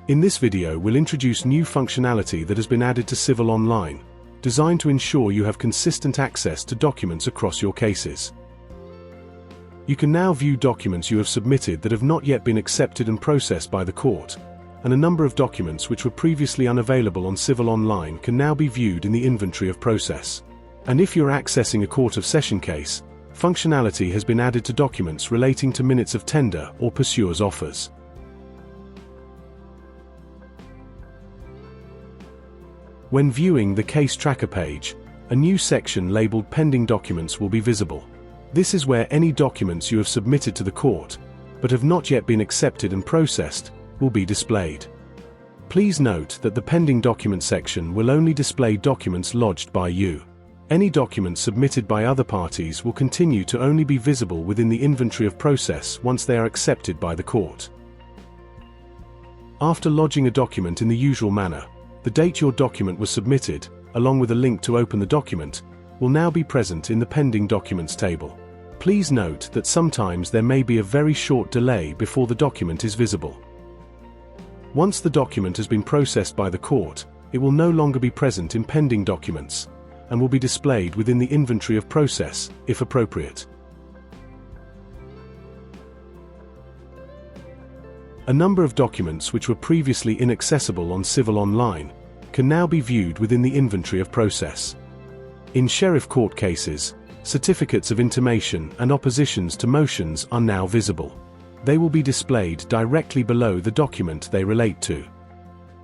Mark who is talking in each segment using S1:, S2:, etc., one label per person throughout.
S1: In this video we'll introduce new functionality that has been added to Civil Online, designed to ensure you have consistent access to documents across your cases. You can now view documents you have submitted that have not yet been accepted and processed by the court, and a number of documents which were previously unavailable on Civil Online can now be viewed in the inventory of process. And if you're accessing a court of session case, functionality has been added to documents relating to minutes of tender or pursuers' offers. When viewing the Case Tracker page, a new section labeled Pending Documents will be visible. This is where any documents you have submitted to the court, but have not yet been accepted and processed, will be displayed. Please note that the Pending Documents section will only display documents lodged by you. Any documents submitted by other parties will continue to only be visible within the inventory of process once they are accepted by the court. After lodging a document in the usual manner, the date your document was submitted, along with a link to open the document, will now be present in the Pending Documents table. Please note that sometimes there may be a very short delay before the document is visible. Once the document has been processed by the court, it will no longer be present in Pending Documents, and will be displayed within the inventory of process, if appropriate. A number of documents which were previously inaccessible on Civil Online can now be viewed within the inventory of process. In sheriff court cases, certificates of intimation and oppositions to motions are now visible. They will be displayed directly below the document they relate to.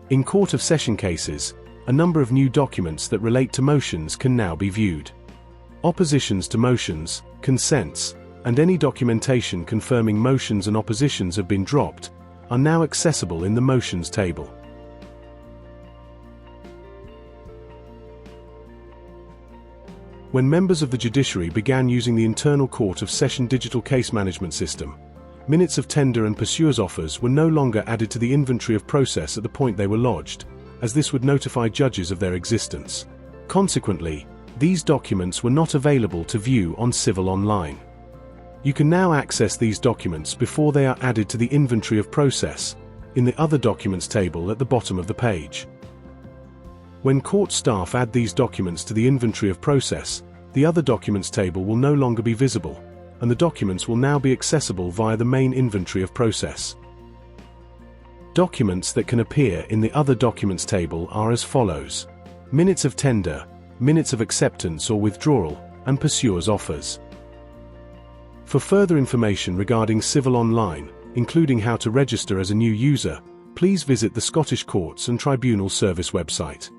S1: In court of session cases, a number of new documents that relate to motions can now be viewed. Oppositions to motions, consents, and any documentation confirming motions and oppositions have been dropped are now accessible in the Motions table. When members of the judiciary began using the internal Court of Session digital case management system, minutes of tender and pursuers' offers were no longer added to the inventory of process at the point they were lodged, as this would notify judges of their existence. Consequently, these documents were not available to view on Civil Online. You can now access these documents before they are added to the inventory of process, in the Other Documents table at the bottom of the page. When court staff add these documents to the inventory of process, the Other Documents table will no longer be visible, and the documents will now be accessible via the main inventory of process. Documents that can appear in the Other Documents table are as follows: minutes of tender, minutes of acceptance or withdrawal, and pursuers' offers. For further information regarding Civil Online, including how to register as a new user, please visit the Scottish Courts and Tribunal Service website.